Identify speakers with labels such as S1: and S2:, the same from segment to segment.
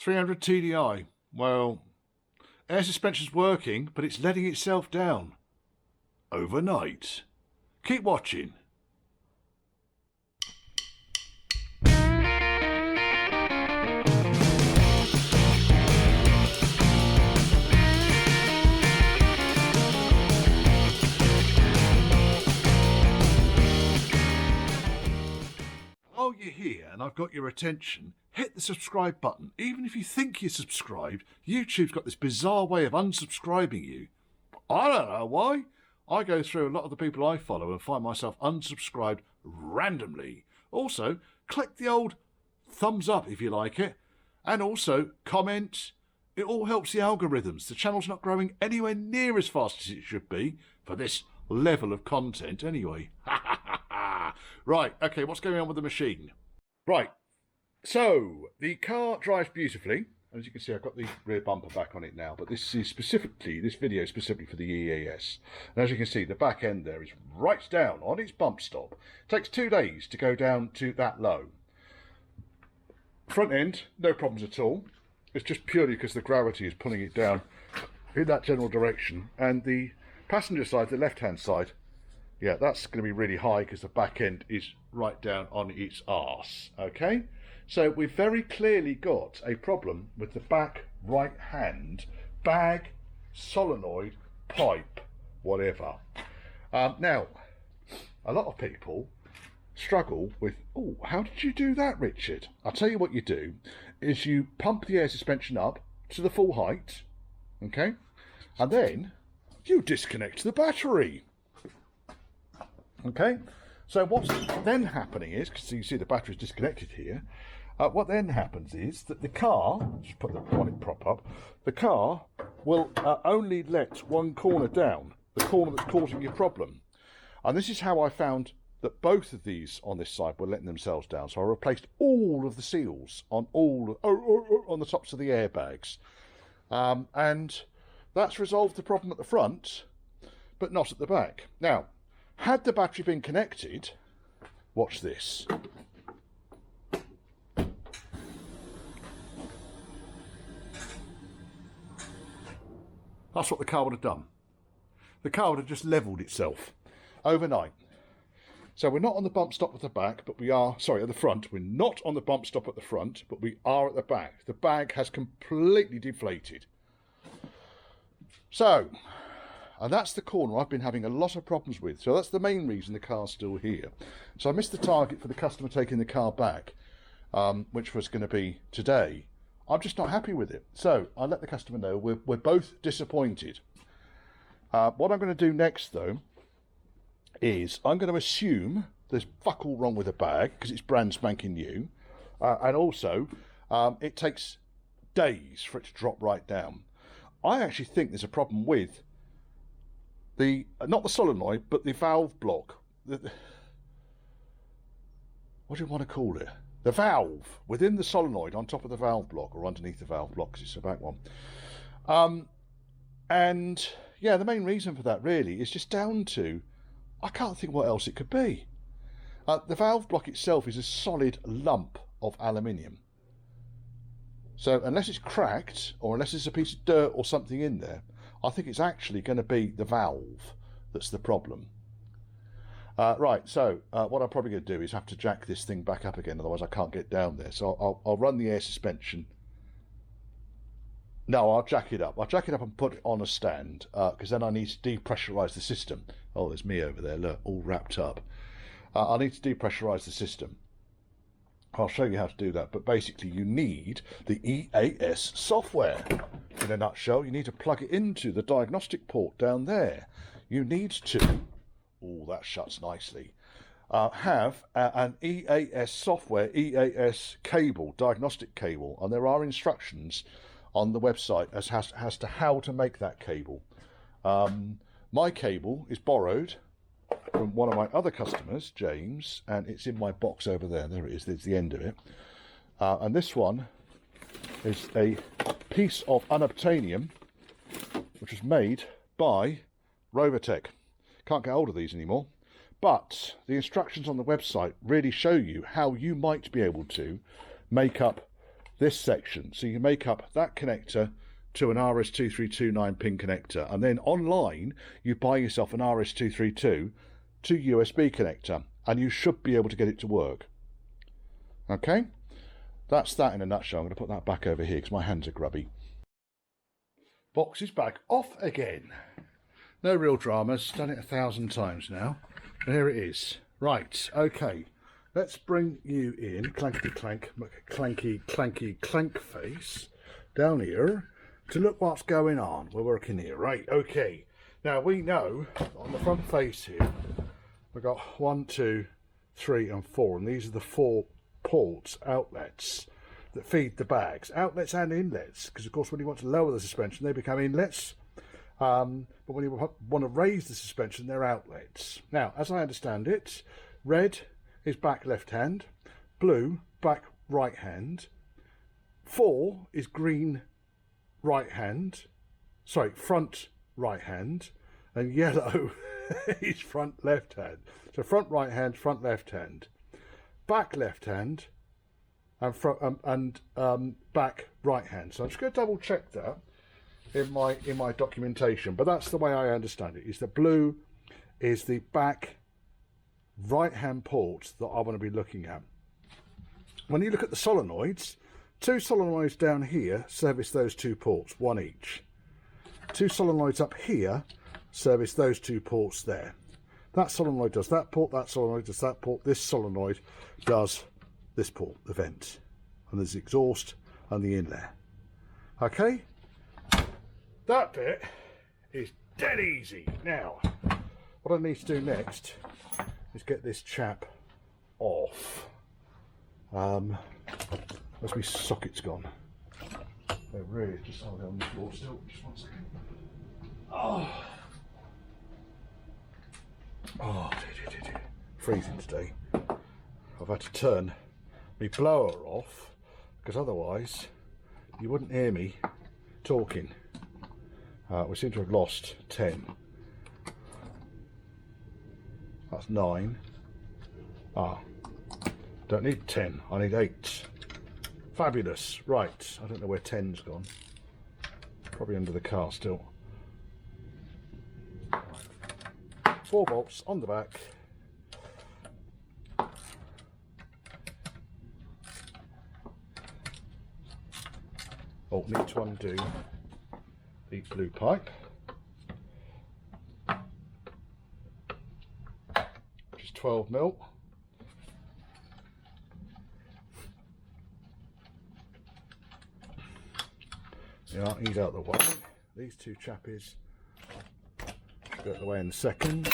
S1: 300 TDI. Well, air suspension's working, but it's letting itself down. Overnight. Keep watching. While you're here and I've got your attention, hit the subscribe button. Even if you think you're subscribed, YouTube's got this bizarre way of unsubscribing you. I don't know why. I go through a lot of the people I follow and find myself unsubscribed randomly. Also, click the old thumbs up if you like it. And also, comment. It all helps the algorithms. The channel's not growing anywhere near as fast as it should be for this level of content anyway. Right, okay, what's going on with the machine? Right, so the car drives beautifully. As you can see, I've got the rear bumper back on it now, but this video is specifically for the EAS. And as you can see, the back end there is right down on its bump stop. It takes 2 days to go down to that low. Front end, no problems at all. It's just purely because the gravity is pulling it down in that general direction. And the passenger side, the left-hand side, yeah, that's going to be really high because the back end is right down on its arse, okay? So we've very clearly got a problem with the back right hand bag, solenoid, pipe, whatever. Now, a lot of people struggle with, oh, how did you do that, Richard? I'll tell you what you do is you pump the air suspension up to the full height, okay? And then you disconnect the battery. Okay, so what's then happening is, because you see the battery's disconnected here, what then happens is that the car, just put the bonnet prop up, the car will only let one corner down, the corner that's causing your problem. And this is how I found that both of these on this side were letting themselves down. So I replaced all of the seals on on the tops of the airbags. And that's resolved the problem at the front, but not at the back. Now, had the battery been connected, watch this. That's what the car would have done. The car would have just levelled itself overnight. So we're not on the bump stop at the back, but we are, sorry, at the front. We're not on the bump stop at the front, but we are at the back. The bag has completely deflated. So, and that's the corner I've been having a lot of problems with. So that's the main reason the car's still here. So I missed the target for the customer taking the car back, which was going to be today. I'm just not happy with it. So I let the customer know we're both disappointed. What I'm going to do next, though, is I'm going to assume there's fuck all wrong with the bag because it's brand spanking new. And also, it takes days for it to drop right down. I actually think there's a problem with not the solenoid, but the valve block. What do you want to call it? The valve within the solenoid on top of the valve block, or underneath the valve block, because it's the back one. And yeah, the main reason for that really is just down to, I can't think what else it could be. The valve block itself is a solid lump of aluminium. So unless it's cracked, or unless there's a piece of dirt or something in there, I think it's actually going to be the valve that's the problem. Right, so what I'm probably going to do is have to jack this thing back up again, otherwise I can't get down there. So I'll run the air suspension. No, I'll jack it up. I'll jack it up and put it on a stand, because then I need to depressurise the system. Oh, there's me over there, look, all wrapped up. I need to depressurise the system. I'll show you how to do that, but basically you need the EAS software. In a nutshell, you need to plug it into the diagnostic port down there. You need to, oh, that shuts nicely, have an EAS software, EAS cable, diagnostic cable, and there are instructions on the website as to how to make that cable. My cable is borrowed from one of my other customers, James, and it's in my box over there. There it is, there's the end of it. And this one is a piece of unobtainium, which was made by Rover. Can't get hold of these anymore, but the instructions on the website really show you how you might be able to make up this section. So you make up that connector to an RS2329 pin connector, and then online you buy yourself an RS232 to USB connector, and you should be able to get it to work. Okay, that's that in a nutshell. I'm going to put that back over here because my hands are grubby. Box is back off again. No real dramas, done it 1,000 times now. And here it is. Right, okay, let's bring you in, clanky clank, clanky clanky clank face, down here to look what's going on. We're working here, right, okay. Now we know on the front face here, we've got 1, 2, 3 and 4, and these are the 4 ports, outlets, that feed the bags. Outlets and inlets, because of course when you want to lower the suspension, they become inlets. But when you want to raise the suspension, they're outlets. Now, as I understand it, red is back left hand, blue back right hand, 4 is green right hand, sorry, front right hand, and yellow is front left hand. So front right hand, front left hand, back left hand, and front back right hand. So I'm just going to double check that in my documentation, but that's the way I understand it, is that blue is the back right hand port that I want to be looking at. When you look at the solenoids, 2 solenoids down here service those 2 ports, 1 each. 2 solenoids up here service those 2 ports there. That solenoid does that port, that solenoid does that port, this solenoid does this port, the vent, and there's the exhaust and the inlet. Okay, that bit is dead easy. Now, what I need to do next is get this chap off. Where's my socket's gone? They're really just on the floor still. Just 1 second. Oh, dear. Freezing today. I've had to turn my blower off because otherwise you wouldn't hear me talking. We seem to have lost 10. That's 9. Don't need 10, I need 8. Fabulous. Right, I don't know where 10's gone. Probably under the car still. 4 bolts on the back. Oh, need to undo the blue pipe, which is 12mm. Yeah, he's out the way. These 2 chappies go out the way in a second.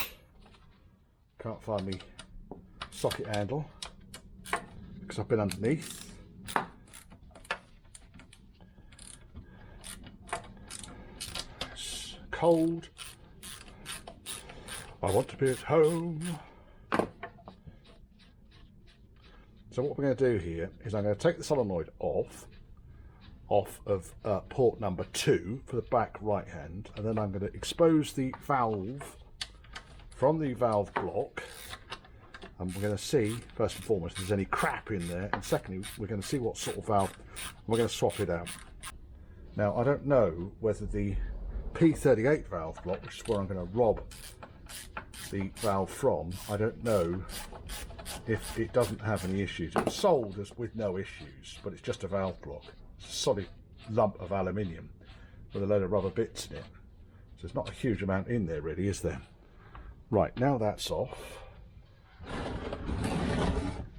S1: Can't find me socket handle because I've been underneath. Cold. I want to be at home. So what we're going to do here is I'm going to take the solenoid off of port number 2 for the back right hand, and then I'm going to expose the valve from the valve block, and we're going to see first and foremost if there's any crap in there, and secondly we're going to see what sort of valve, and we're going to swap it out. Now I don't know whether the P38 valve block, which is where I'm going to rob the valve from, I don't know if it doesn't have any issues. It's sold as with no issues, but it's just a valve block. It's a solid lump of aluminium with a load of rubber bits in it. So there's not a huge amount in there really, is there? Right, now that's off.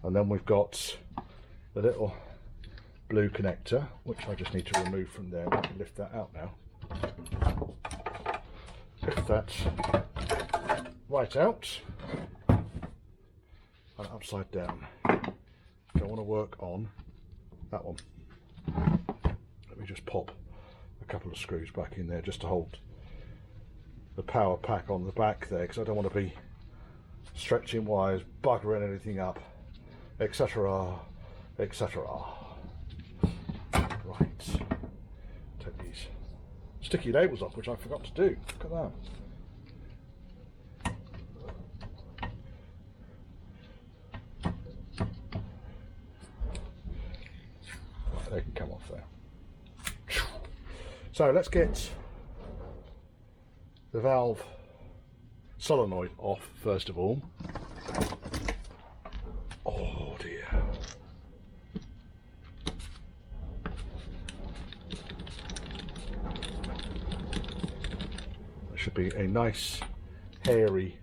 S1: And then we've got the little blue connector, which I just need to remove from there. I can lift that out now. Lift that right out and upside down. I want to work on that one. Let me just pop a couple of screws back in there just to hold the power pack on the back there, because I don't want to be stretching wires, buggering anything up, etc, etc. Right, take these sticky labels off, which I forgot to do. Look at that. Right, they can come off there. So let's get the valve solenoid off first of all. Oh dear. There should be a nice hairy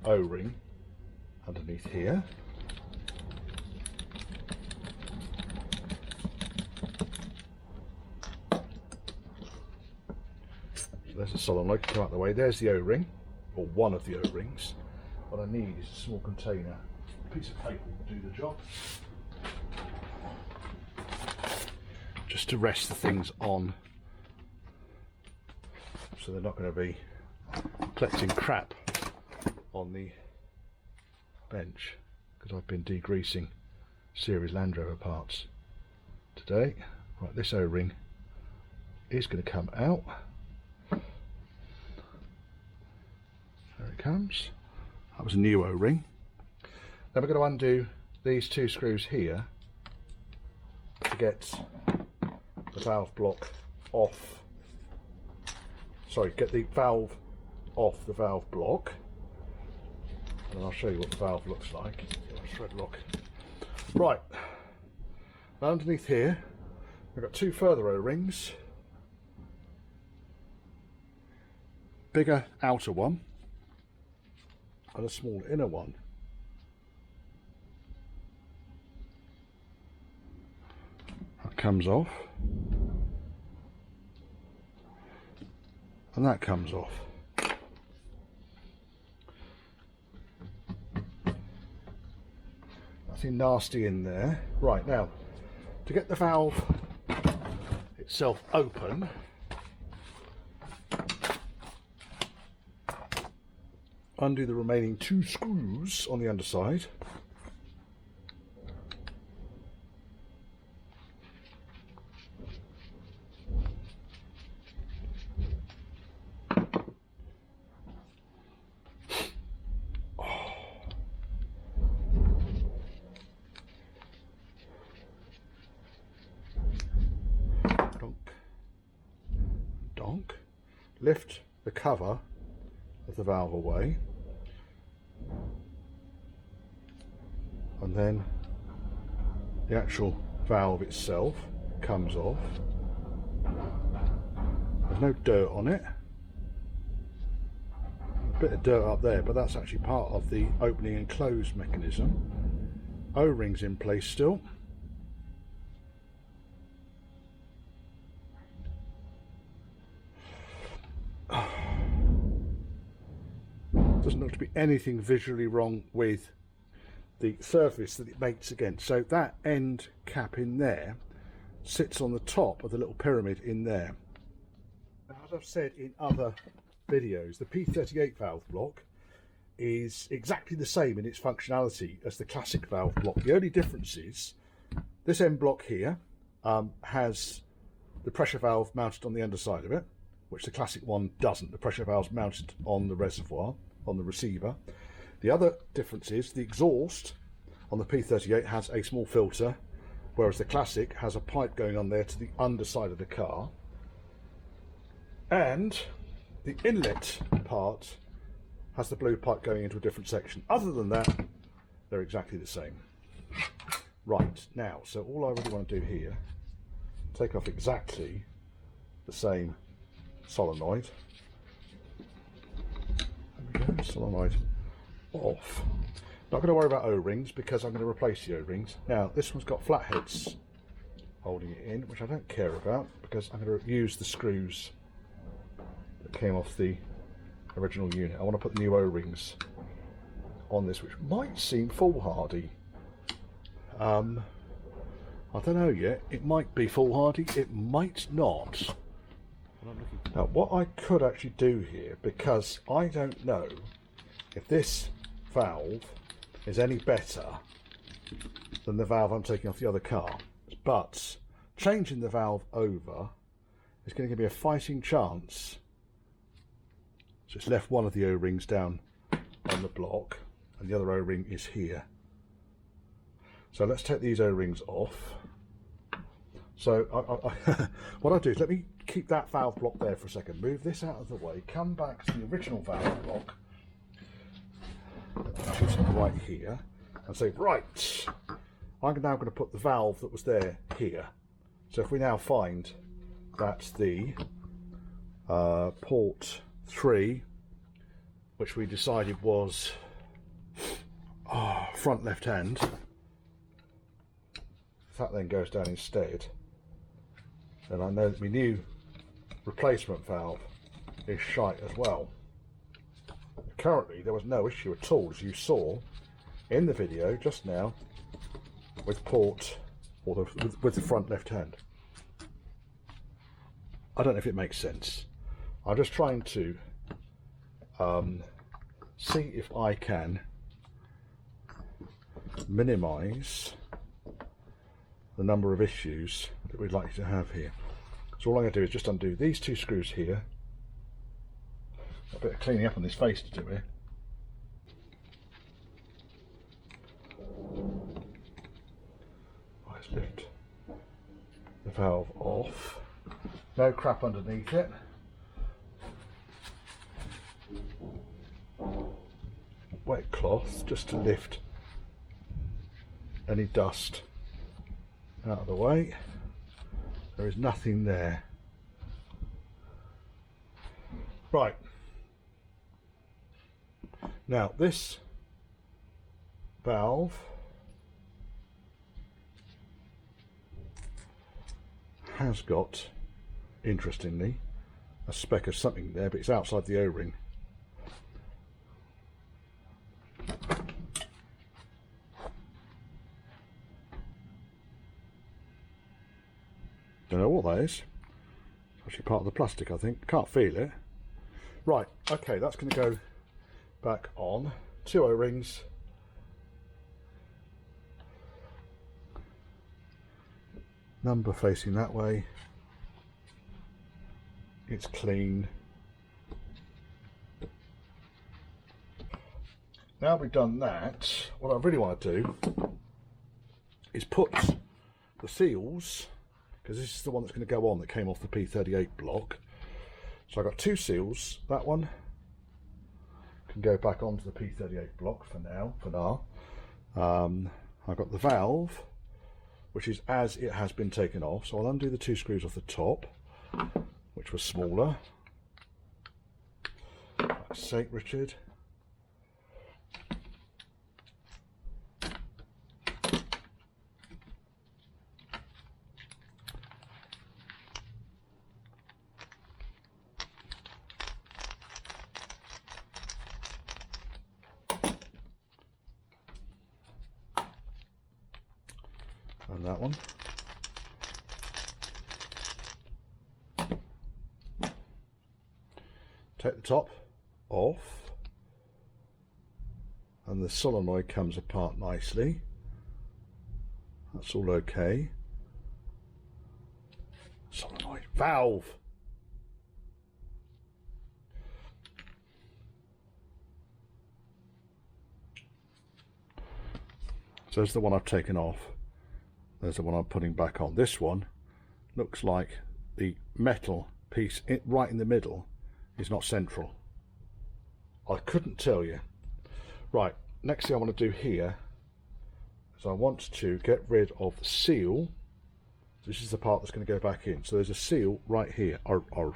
S1: O-ring underneath here. So there's the solenoid, come out the way. There's the O-ring, or one of the O-rings. What I need is a small container, a piece of paper will do the job. Just to rest the things on, so they're not going to be collecting crap on the bench, because I've been degreasing series Land Rover parts today. Right, this O-ring is going to come out. There it comes. That was a new O-ring. Then we're going to undo these two screws here to get the valve block off. Sorry, get the valve off the valve block. And I'll show you what the valve looks like. Thread lock. Right, now underneath here we've got two further O-rings. Bigger outer one and a small inner one. That comes off and that comes off. Nothing nasty in there. Right, now to get the valve itself open, undo the remaining two screws on the underside. Donk. Lift the cover of the valve away, and then the actual valve itself comes off. There's no dirt on it. A bit of dirt up there, but that's actually part of the opening and close mechanism. O-rings in place still. Doesn't look to be anything visually wrong with the surface that it mates against. So that end cap in there sits on the top of the little pyramid in there. Now, as I've said in other videos, the P38 valve block is exactly the same in its functionality as the classic valve block. The only difference is this end block here has the pressure valve mounted on the underside of it, which the classic one doesn't. The pressure valve's mounted on the reservoir, on the receiver. The other difference is the exhaust on the P38 has a small filter, whereas the classic has a pipe going on there to the underside of the car, and the inlet part has the blue pipe going into a different section. Other than that, they're exactly the same. Right, now, so all I really want to do here, take off exactly the same solenoid. There we go, solenoid off. Not going to worry about O-rings because I'm going to replace the O-rings. Now this one's got flatheads holding it in, which I don't care about because I'm going to use the screws that came off the original unit. I want to put the new O-rings on this, which might seem foolhardy. I don't know yet. It might be foolhardy, it might not. Now what I could actually do here, because I don't know if this valve is any better than the valve I'm taking off the other car, but changing the valve over is going to give me a fighting chance. So it's left one of the O-rings down on the block and the other O-ring is here. So let's take these O-rings off. So what I'll do is let me keep that valve block there for a second, move this out of the way, come back to the original valve block, choose it right here, and say, right, I'm now going to put the valve that was there here. So if we now find that the port 3, which we decided was front left hand, if that then goes down instead, then I know that my new replacement valve is shite as well. Currently there was no issue at all, as you saw in the video just now, with port, or with the front left hand. I don't know if it makes sense. I'm just trying to see if I can minimize the number of issues that we'd like to have here. So all I'm going to do is just undo these two screws here. A bit of cleaning up on this face to do here. Let's lift the valve off. No crap underneath it. Wet cloth just to lift any dust out of the way. There is nothing there. Right. Now this valve has got, interestingly, a speck of something there, but it's outside the O-ring. Don't know what that is. It's actually part of the plastic, I think. Can't feel it. Right, okay, that's going to go back on. 2 O-rings. Number facing that way. It's clean. Now we've done that, what I really want to do is put the seals, because this is the one that's going to go on that came off the P38 block. So I've got 2 seals. That one can go back onto the P38 block for now. I've got the valve, which is as it has been taken off. So I'll undo the 2 screws off the top, which was smaller. That's sake, Richard. And that one. Take the top off, and the solenoid comes apart nicely. That's all okay. Solenoid valve. So there's the one I've taken off. There's the one I'm putting back on. This one looks like the metal piece right in the middle is not central. I couldn't tell you. Right, next thing I want to do here is I want to get rid of the seal. This is the part that's going to go back in. So there's a seal right here. There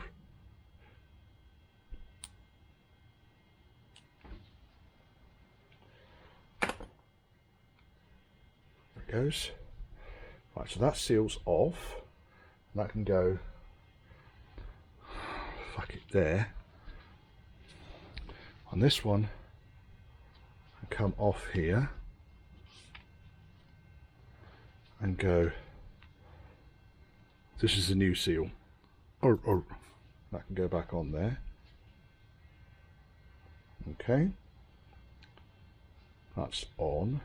S1: it goes. Right, so that seal's off. That can go, fuck it, there. On this one, I come off here and go, this is the new seal. That can go back on there. Okay. That's on.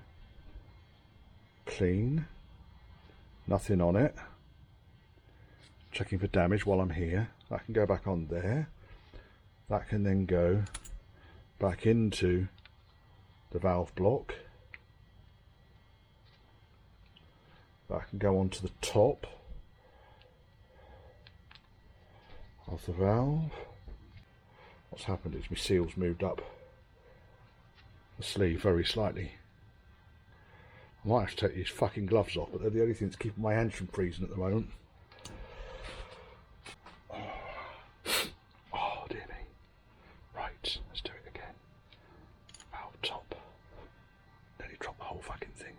S1: Clean. Nothing on it. Checking for damage while I'm here. That can go back on there. That can then go back into the valve block. That can go onto the top of the valve. What's happened is my seal's moved up the sleeve very slightly. I might have to take these fucking gloves off, but they're the only thing that's keeping my hands from freezing at the moment. Oh dear me. Right, let's do it again. Valve top. Nearly dropped the whole fucking thing.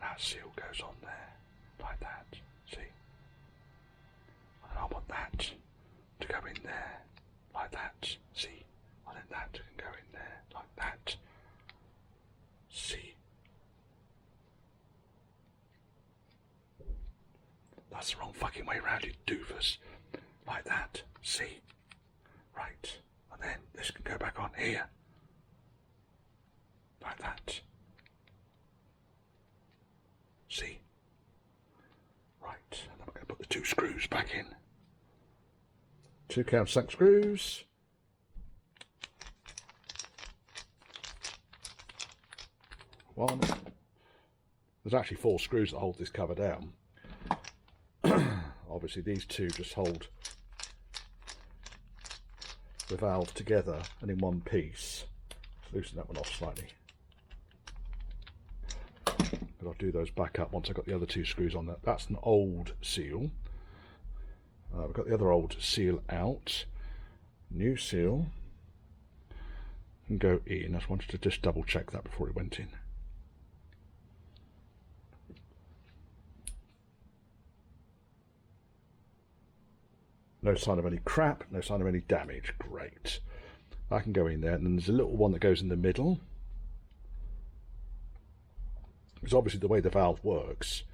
S1: That seal goes on there, like that, see? And I want that to go in there, like that, see? And then that can go in there, like that, see? That's the wrong fucking way around, you doofus. Like that, see? Right, and then this can go back on here, like that. See? Right, and then I'm going to put the 2 screws back in. 2 countersunk screws. One. There's actually 4 screws that hold this cover down. Obviously these 2 just hold the valve together and in one piece. Let's loosen that one off slightly. But I'll do those back up once I've got the other 2 screws on that. That's an old seal. We've got the other old seal out. New seal. And go in. I just wanted to just double check that before it went in. No sign of any crap, no sign of any damage. Great. I can go in there, and then there's a little one that goes in the middle. Because obviously the way the valve works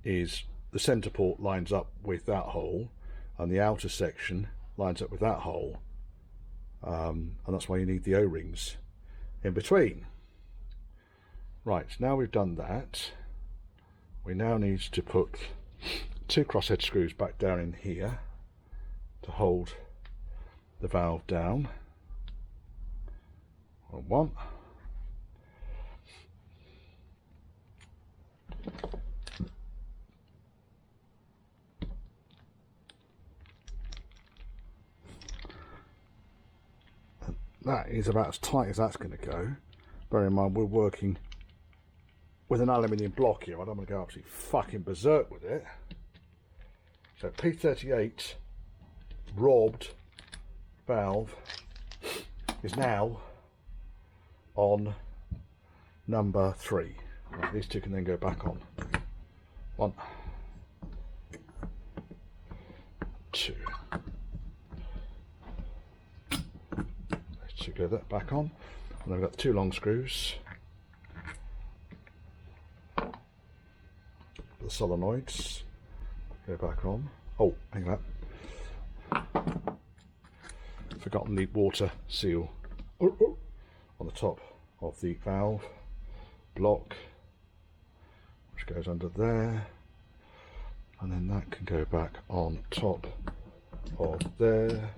S1: is the centre port lines up with that hole, and the outer section lines up with that hole. And that's why you need the O-rings in between. Right, now we've done that, we now need to put 2 crosshead screws back down in here to hold the valve down. One. And that is about as tight as that's going to go. Bear in mind we're working with an aluminium block here. I don't want to go absolutely fucking berserk with it. So P38 robbed valve is now on number 3. Right, these 2 can then go back on. 1, 2. Those 2 go that back on, and then we've got the 2 long screws. The solenoids go back on. Oh, hang on. Forgotten the water seal on the top of the valve block, which goes under there, and then that can go back on top of there,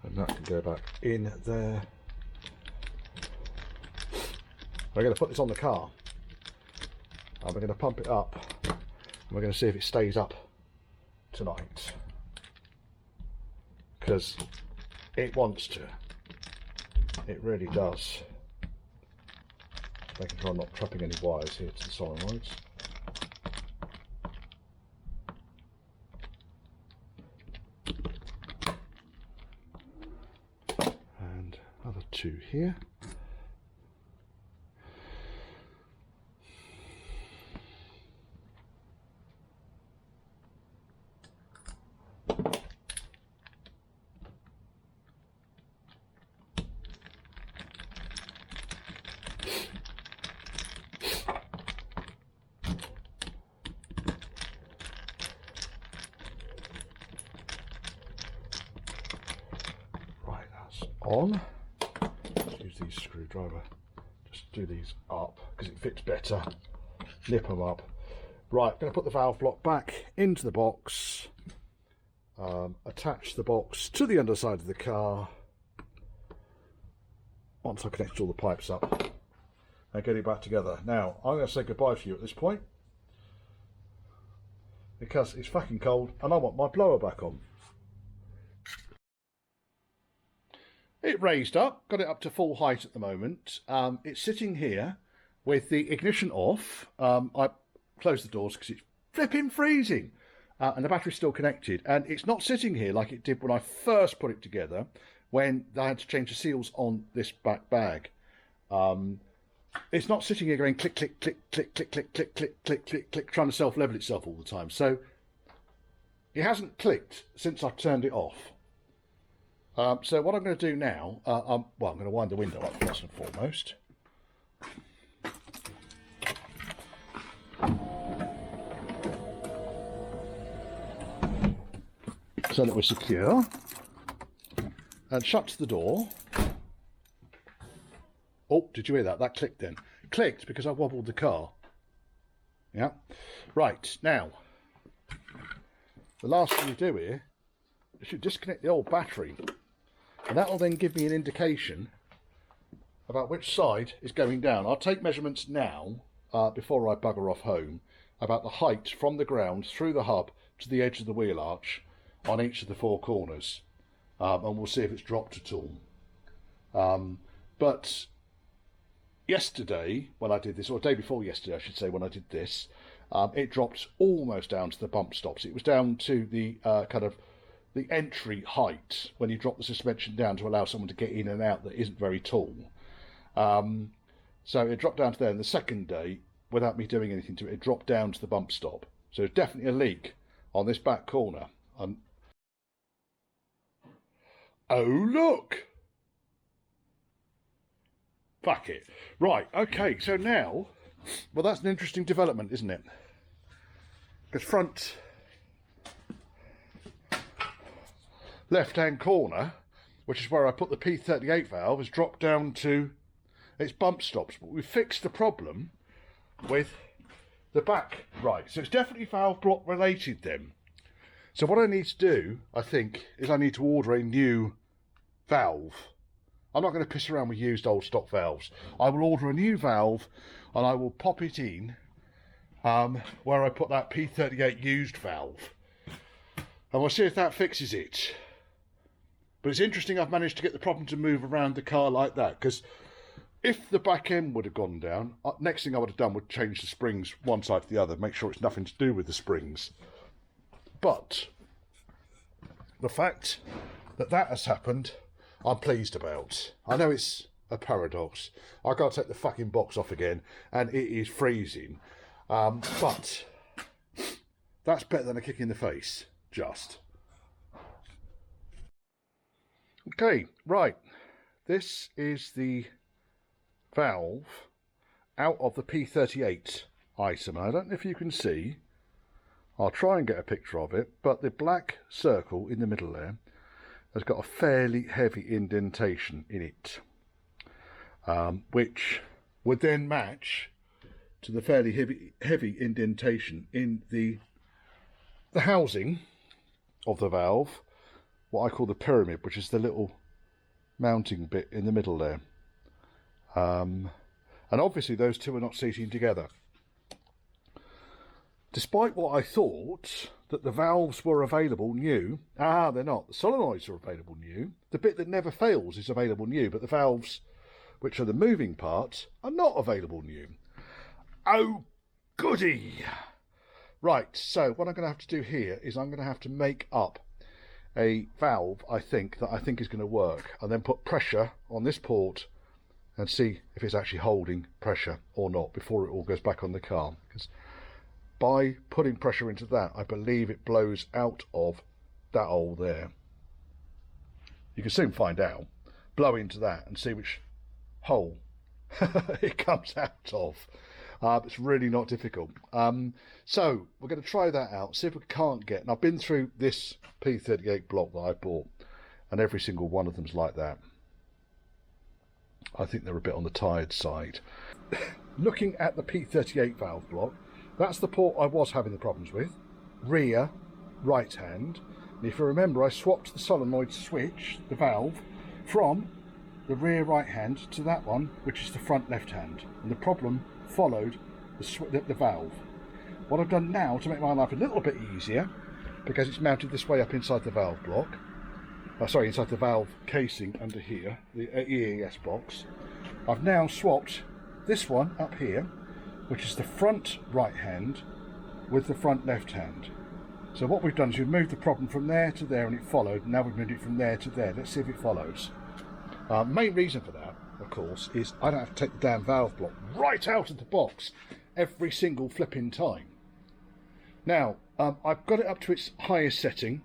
S1: and that can go back in there. We're going to put this on the car, and we're going to pump it up, and we're going to see if it stays up tonight, because it wants to. It really does. Making sure I'm not trapping any wires here to the solenoids. And another 2 here. On. Let's use these screwdriver. Just do these up because it fits better. Nip them up. Right, going to put the valve block back into the box. Attach the box to the underside of the car. Once I connect all the pipes up, and get it back together. Now I'm going to say goodbye to you at this point. because it's fucking cold and I want my blower back on. It raised up, got it up to full height at the moment. It's sitting here with the ignition off. I closed the doors because it's flipping freezing. And the battery's still connected. And it's not sitting here like it did when I first put it together, when I had to change the seals on this back bag. It's not sitting here going click, click, click, click, click, click, click, click, click, click, click, trying to self-level itself all the time. So it hasn't clicked since I've turned it off. So what I'm going to do now, I'm going to wind the window up first and foremost. So that we're secure. And shut the door. Oh, did you hear that? That clicked then. Clicked because I wobbled the car. Yeah. Right, now, the last thing you do here is you disconnect the old battery. And that will then give me an indication about which side is going down. I'll take measurements now, before I bugger off home, about the height from the ground through the hub to the edge of the wheel arch on each of the four corners. And we'll see if it's dropped at all. But yesterday, when I did this, or the day before yesterday, I should say, when I did this, it dropped almost down to the bump stops. It was down to the kind of the entry height when you drop the suspension down to allow someone to get in and out that isn't very tall. So it dropped down to there. And the second day, without me doing anything to it, it dropped down to the bump stop. So there's definitely a leak on this back corner. Oh, look! Fuck it. Right, okay, so now, well, that's an interesting development, isn't it? Because front left-hand corner, which is where I put the P38 valve, has dropped down to its bump stops. But we fixed the problem with the back. Right, so it's definitely valve block related then. So what I need to do, I think, is I need to order a new valve. I'm not going to piss around with used old stock valves. I will order a new valve and I will pop it in where I put that P38 used valve. And we'll see if that fixes it. But it's interesting I've managed to get the problem to move around the car like that, because if the back end would have gone down, next thing I would have done would change the springs one side to the other, make sure it's nothing to do with the springs. But the fact that that has happened, I'm pleased about. I know it's a paradox. I got to take the fucking box off again, and it is freezing. But that's better than a kick in the face, just. Okay, right. This is the valve out of the P38 item. I don't know if you can see. I'll try and get a picture of it, but the black circle in the middle there has got a fairly heavy indentation in it, which would then match to the fairly heavy indentation in the housing of the valve, what I call the pyramid, which is the little mounting bit in the middle there. And obviously those two are not seating together. Despite what I thought, that the valves were available new. They're not. The solenoids are available new. The bit that never fails is available new, but the valves, which are the moving parts, are not available new. Oh, goody! Right, so what I'm going to have to do here is I'm going to have to make up a valve, I think is going to work, and then put pressure on this port and see if it's actually holding pressure or not before it all goes back on the car. Because by putting pressure into that, I believe it blows out of that hole there. You can soon find out. Blow into that and see which hole it comes out of. It's really not difficult. So we're going to try that out, see if we can't get, and I've been through this P38 block that I bought, and every single one of them's like that. I think they're a bit on the tired side. Looking at the P38 valve block, that's the port I was having the problems with, rear right hand. And if you remember, I swapped the solenoid switch, the valve, from the rear right hand to that one, which is the front left hand. And the problem followed the valve. What I've done now to make my life a little bit easier, because it's mounted this way up inside the valve block, inside the valve casing under here, the EAS box, I've now swapped this one up here, which is the front right hand, with the front left hand. So what we've done is we've moved the problem from there to there and it followed, and now we've moved it from there to there. Let's see if it follows. Main reason for that, of course, is I don't have to take the damn valve block right out of the box every single flipping time. Now, I've got it up to its highest setting,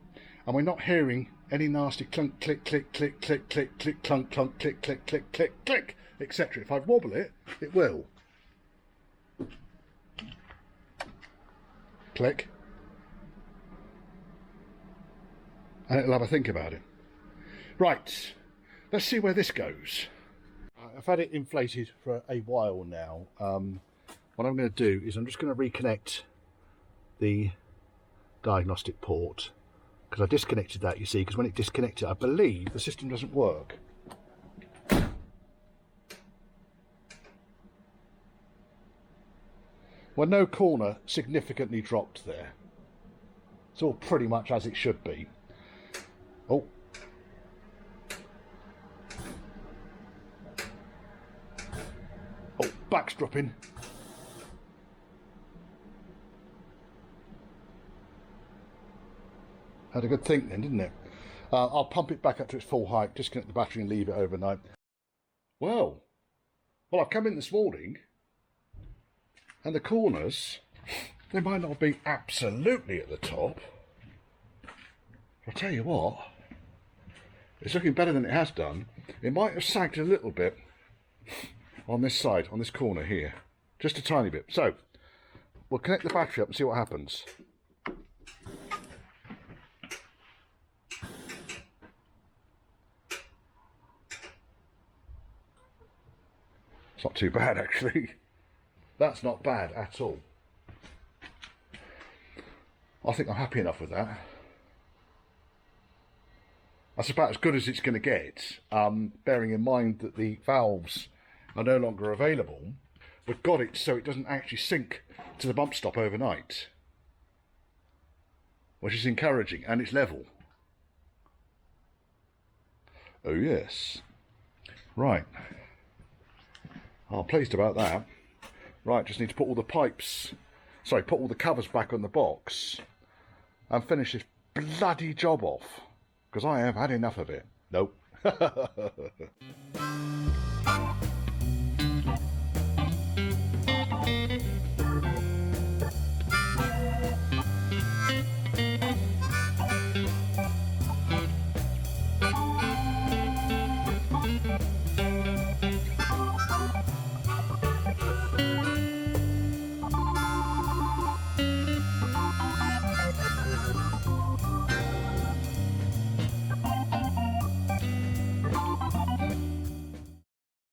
S1: and we're not hearing any nasty clunk, click, click, click, click, click, click, clunk, clunk, click, click, click, click, click, etc. If I wobble it, it will. Click. And it'll have a think about it. Right, let's see where this goes. I've had it inflated for a while now. What I'm going to do is I'm just going to reconnect the diagnostic port, because I disconnected that, you see, because when it disconnected, I believe the system doesn't work. Well, no corner significantly dropped there. It's all pretty much as it should be. Oh. Oh, back's dropping. Had a good think then, didn't it? I'll pump it back up to its full height, disconnect the battery and leave it overnight. Well, I've come in this morning and the corners, they might not be absolutely at the top. I'll tell you what, it's looking better than it has done. It might have sagged a little bit on this side, on this corner here. Just a tiny bit. So, we'll connect the battery up and see what happens. It's not too bad, actually. That's not bad at all. I think I'm happy enough with that. That's about as good as it's going to get, bearing in mind that the valves are no longer available. We've got it so it doesn't actually sink to the bump stop overnight, which is encouraging, and it's level. Oh yes. Right. I'm pleased about that. Right, just need to put all the put all the covers back on the box and finish this bloody job off, because I have had enough of it. Nope.